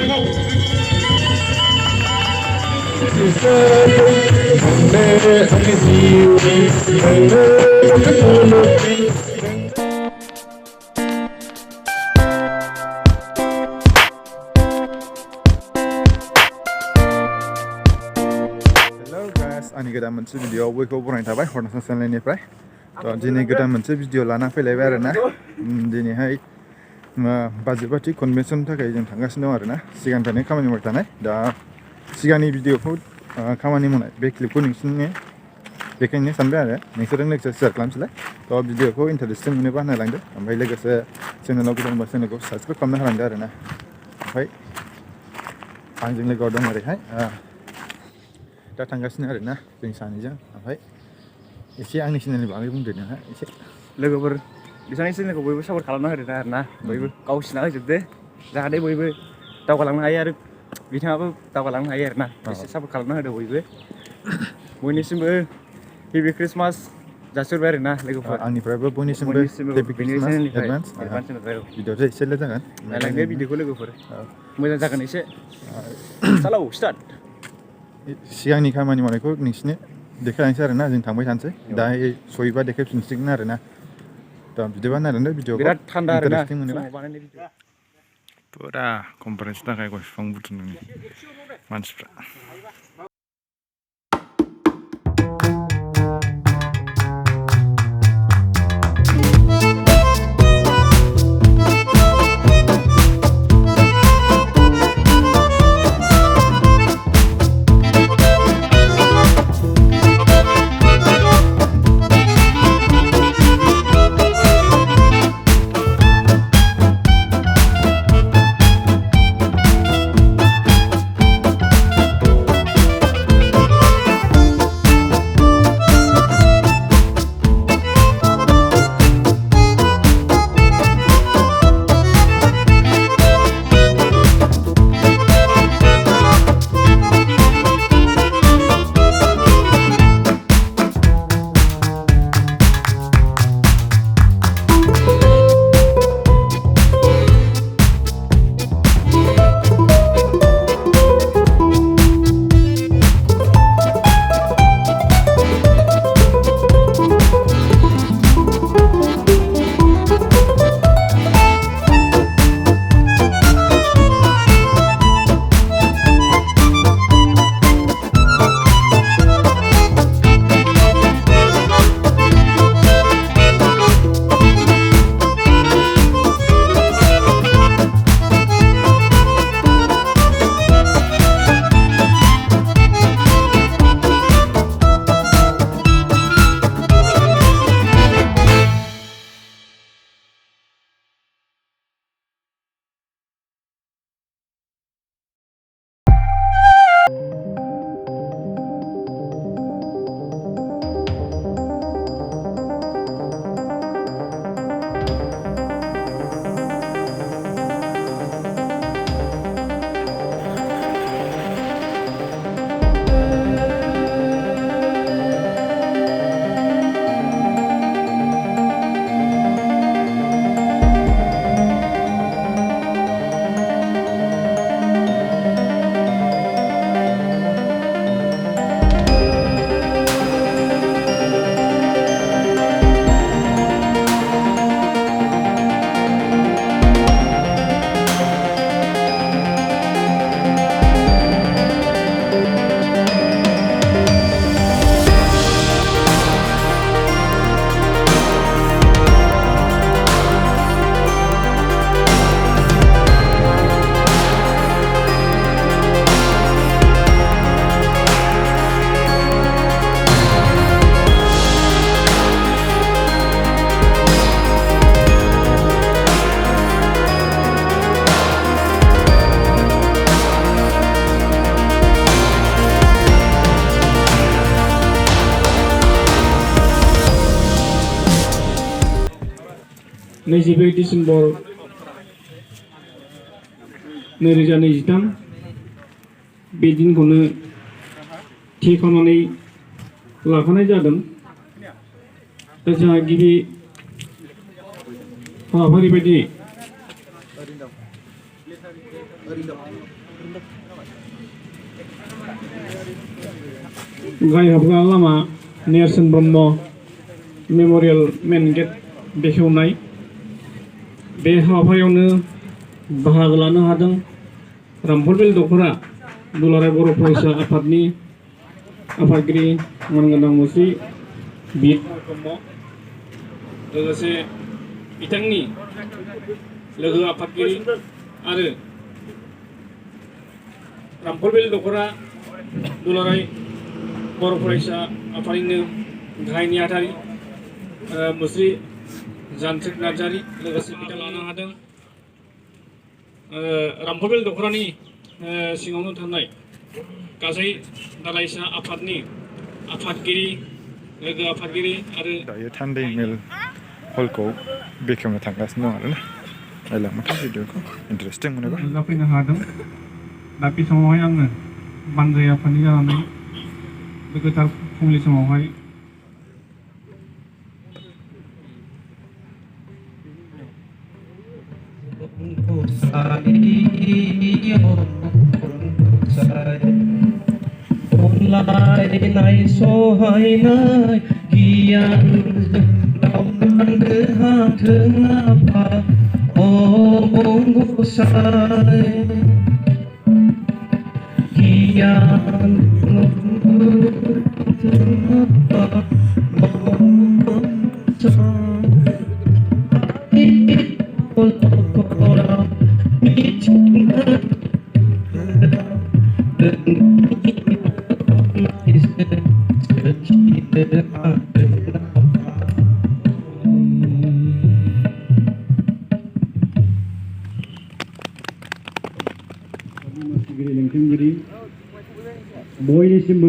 आंनि गोदान मोनसे भिडिअ बयखौ बरायनाय थाबाय हरनासन चेनेलनिफ्राय दिनै गोदान मोनसे भिडिअ लाना फैलायबाय आरोना दिनैहाय बाजेट कन्वेन्सननि थाखाय जों थांगासिनो दं आरोना सिगांनिफ्रायनो खामानि मावबाय थानाय दा सिगांनि भिडिअखौ खामानि मावनाय बे क्लिपखौ नोंसोरनो देखायनो सानबाय आरो नोंसोरजों लोगोसे शेयार खालामसैलाय भिडिअखौ इन्टारेस्टिं मोनोबा नायलांदो ओमफ्राय लोगोसे चेनेलाव गोदानबा चेनेलखौ साबस्क्राइब खालामना होलांदो आरोना ओमफ्राय आंजों लोगोआव दं ओरैहाय दा थांगासिनो आरोना जों सानैजों ओमफ्राय एसे आंनि चेनेलनि बागै बुंदो नोंहा एसे लोगोफोर बिथांनि चेनेलखौ बयबो सापर्ट खालामना होदो आरोना बयबो गावसिना होजोबदो जाहाथे बयबो दावगालांनो हायो आरो बिथाङाबो दावगालांनो हायो आरोना एसे सापर्ट खालामना होदो बयबो बयनिसिमबो हेपि क्रिसमास जासिहरबाय आरोना लोगोफोर आंनिफ्रायबो बयनिसिमबो हेपि क्रिसमास एडभान्स भिडिअ'आथ' एसेल' जागोन नायलांदो भिडिअखौ लोगोफोर मोजां जागोन एसे सालाव स्टार्ट सिगांनि खामानि मावनायखौ नोंसिनो देखायलांसै आरोना जों थांबाय थानोसै दाहाय सहैबा देखायफिनसिगोन आरोना दा बिदिबा नायलांदो भिडिअखौ बिराद थान्दा आरोना इन्टारेस्टिं मोनोबा फुरा कनफारेन्सनि थाखाय गय बिफां बुथुमदों मानसिफ्रा डिसेम्बर 2023 बे दिनखौनो थि खालामनानै लाखानाय जादों दा जोंहा गिबि हाबाफारि बायदि गाय हाबग्रा लामा नेरसोन ब्रह्म मेम'रियेल मेन गेट बेखेवनाय बे हाबाफारियावनो बाहागो लानो हादों रामफलबिल दख'रा दुलाराय बर' फरायसा आफादनि आफादगिरि मानगोनां मुस्रि बिद ब्रह्म लोगोसे बिथांनि लोगो आफादगिरि आरो रामफलबिल दख'रा दुलाराय बर' फरायसा आफादनिनो गाहाय नेहाथारि मुस्रि जानसुक नार्जारि लोगोसे बिथा लानो हादों रामफलबिल दख'रानि सिङावनो थानाय गासै दालाइसा आफादनि आफादगिरि लोगो आफादगिरि आरो दायो थान्दै मेल हलखौ बेखेवनो थांगासिनो दं आरोना नायलांबाथाय भिडिअखौ इन्टारेस्टिं मोनोबा जाफैनो हादों दा बे समावहाय आङो बानजाय आफादनि जानानै बे गोथार फुंनि समावहाय सहायनाय गियान दावगानो हाथों आफा अबंगसाय गियान लेंथेंगिरि बयनिसिमबो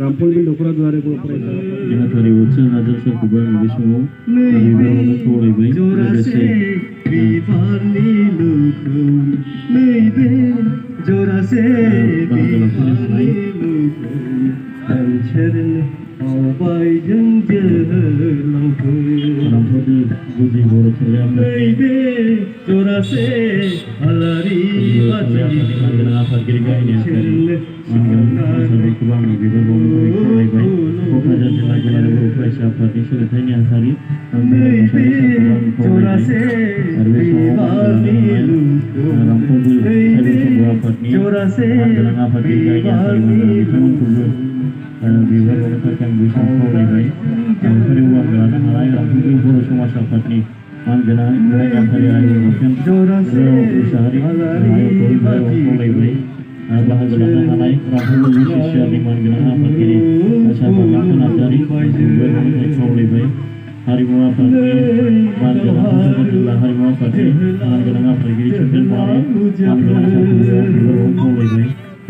रामफलबिल दख'रा दुलाराय बर' फरायसा नेहाथारि उत्सव हादोरसाफोरखौबो आं बे समाव बिबारावनो खावलायबाय लोगोसे रामफलबिल गुदि बर' थुनलाइ आफादगिरि गाहाय नेहाथारि फरायसाफोरखौबो आं बिबार बावनो खावलायबाय क'क्राझार जिल्ला दुलाराय बर' फरायसा आफादनि सोलोंथाइ नेहाथारि आरो बे समाव रामफलबिल ट्राइबेल संघ आफादनि मानगोनां आफादगिरि गाहाय नेहाथारि बिथांमोनखौबो बिबार बावनो थाखाय आं बे समाव खावलायबाय हाबाफारियाव बाहागो लानो हानाय रामफलबिल बर' समाज आफादनि मानगोनां गाहाय नेहाथारि आयु मुसाहारि खावलायबाय बाहागो लानो हानाय रामफलबिल सिसिआरनि मानगोनां आफादगिरि सारबानाथ नार्जारि खावलायबाय हारिमु आफादनि मानगोनां जिल्ला हारिमु आफादनि मानगोनां आफादगिरि सुदेन बर' मानगोनां बिबाराव खावलायबाय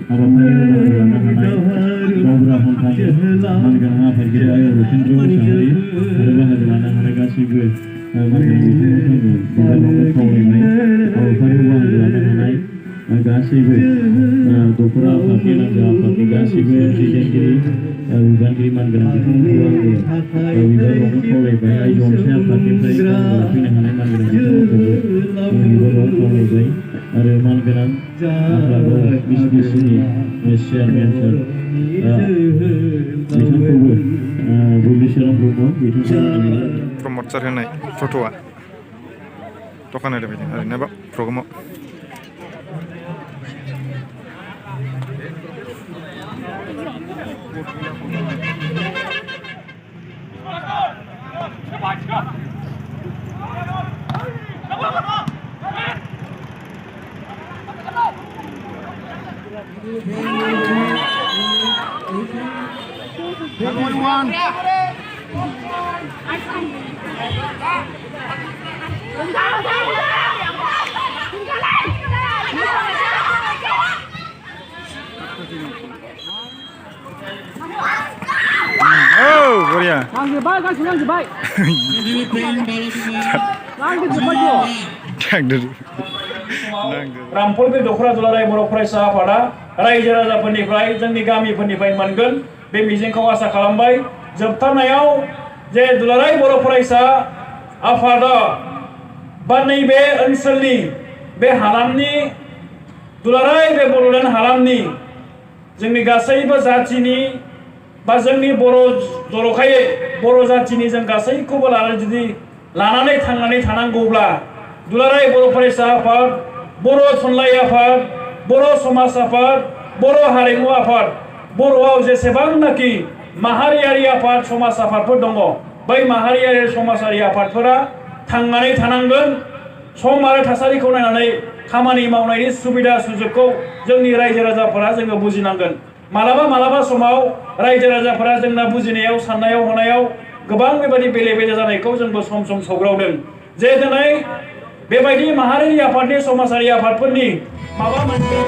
हाबाफारियाव बाहागो लानो हानाय गावबुरा फन्थानि मानगोनां आफादगिरि आयु रुपेन्द्र मुसाहारि आरो बाहागो लानो हानाय गासैबो मानगोनां बिथांमोनखौ बिबार बावनो खावलायबाय हाबाफारियाव बाहागो लानो हानाय गासैबो दख'रा आफादनि नांगौ आफादनि गासैबो दैदेनगिरि बिबानगिरि मानगोनां बिथांमोनखौ आङो बिबार बावनो खावलायबाय आइजो अनसाय आफादनिफ्राय फैनो हानाय मानगोनां बिथांमोनखौबो बिबार बावनो खावलायबाय आरो मानगोनां मफलब बिसिडिसिनि चेयारमेन सार बिथांखौबो बुब्लिसोरां ब्रह्म बिथांखौ प्रमटार होनाय फट'आ दखान होदों बिदि ओरैनो प्रग्रामाव बरिया नांजोबबाय गासिबो नांजोबबाय रामफलबिल दख'रा दुलाराय बर' फरायसा आफादा रायजो राजाफोरनिफ्राय जोंनि गामिफोरनिफ्राय मोनगोन बे मिजिंखौ आसा खालामबाय जोबथारनायाव जे दुलाराय बर' फरायसा आफादा बा नैबे ओनसोलनि बे हालामनि दुलाराय बे बड'लेण्ड हालामनि जोंनि गासैबो जाथिनि बा जोंनि बर' जर'खायै बर' जाथिनि जों गासैखौबो लानानै थांनानै थानांगौब्ला दुलाराय बर' फरायसा आफाद, बर' थुनलाइ आफाद, बर' समाज आफाद, बर' हारिमु आफाद, बर'आव जेसेबांनाखि माहारियारि आफाद समाज आफादफोर दङ बै माहारियारि समाजारि आफादफोरा थांनानै थानांगोन। सम आरो थासारिखौ नायनानै खामानि मावनायनि सुबिदा सुजुगखौ जोंनि रायजो राजाफोरा जोङो बुजिनांगोन। मालाबा समाव रायजो राजाफोरा जोंना बुजिनायाव साननायाव हनायाव गोबां बेबायदि बेले बेजे जानायखौ जोंबो सम सौग्रावदों जे दिनै बेबायदि माहारियारि आफादनि समाजारि आफादफोरनि माबा मोनसे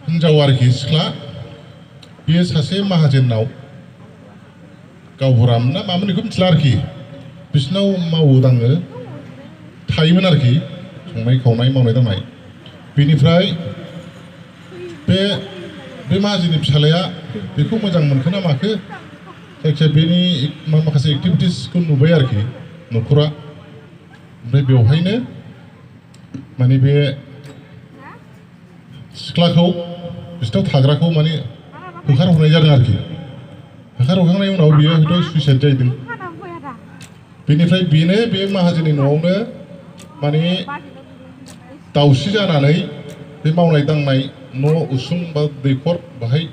हिनजाव आरोखि सिख्ला बेयो सासे माहाजोननाव गावबुरा ना मामोन बेखौ मिथिला आरोखि बिसिनाव मावो दाङो थायोमोन आरोखि संनाय खावनाय मावनाय दांनाय बेनिफ्राय बे माहाजोननि फिसालाया बेखौ मोजां मोनखोना माखो जायखिया बेनि माखासे एक्टिभिटिसखौ नुबाय आरोखि न'खरा ओमफ्राय बेवहायनो माने बे सिख्लाखौ बिसिनाव थाग्राखौ माने होखारहरनाय जादों आरोखि होखारहरखांनायनि उनाव बियो हयथ' सुइसाइड जाहैदों बेनिफ्राय बेनो बे माहाजोननि न'आवनो माने दावसि जानानै बे मावनाय दांनाय न' उसुं बा दैखर बाहाय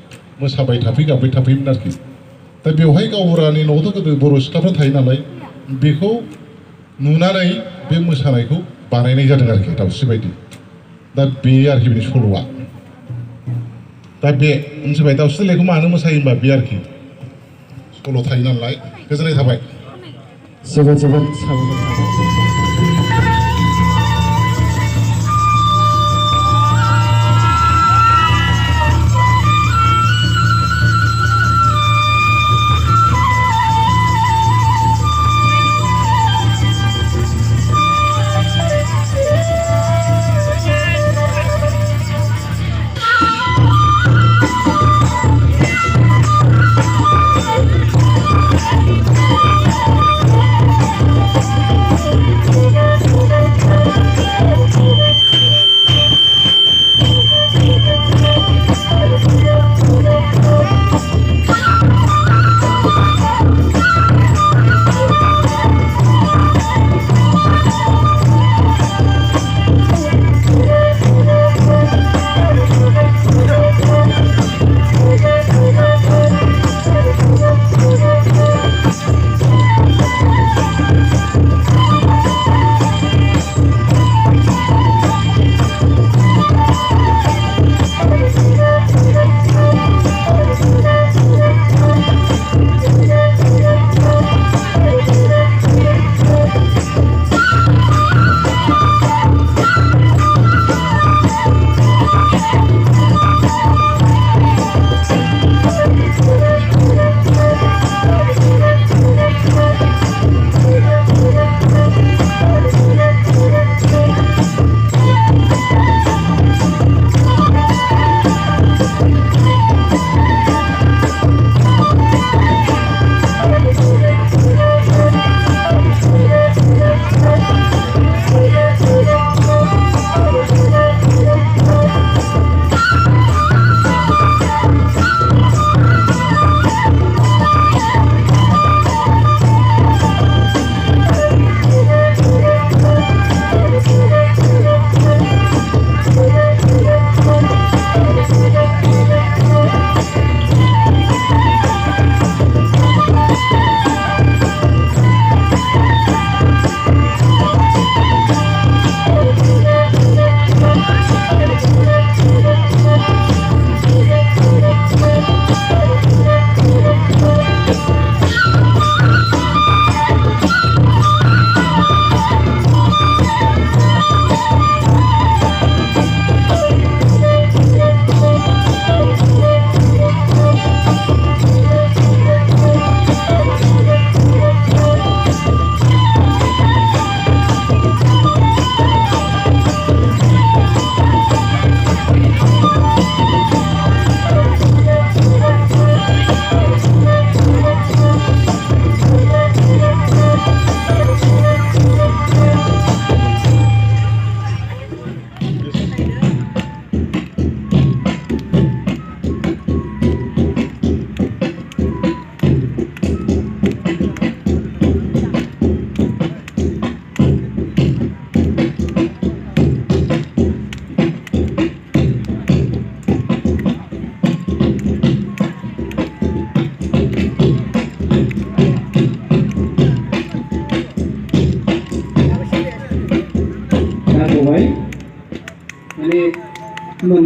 मोसाबाय गाबबाय थाफैयोमोन आरोखि दा बेवहाय गावबुरानि न'आवथ' गोदो बर' सिख्लाफ्रा थायो नालाय बेखौ नुनानै बे मोसानायखौ बानायनाय जादों आरोखि दावस्रि बायदि दा बे आरोखि बेनि सल'आ दा बे मोनथिबाय दावस्रि देलायखौ मानो मोसायो होनबा बे आरोखि सल' थायो नालाय गोजोननाय थाबाय जोबोद साबायखर थाबाय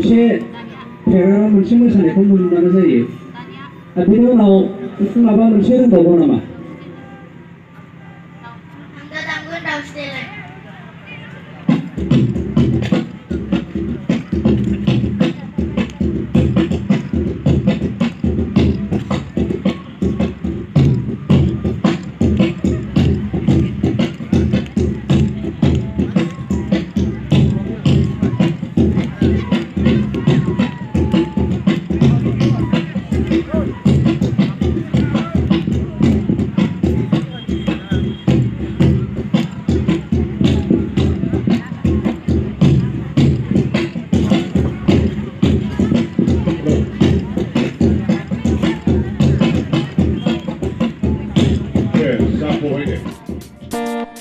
मोनसे फेग्रा मोनसे मोसानायखौ मोनबानो जायो आरो बेनि उनाव माबा मोनसे रोंबावगौ नामा Yes,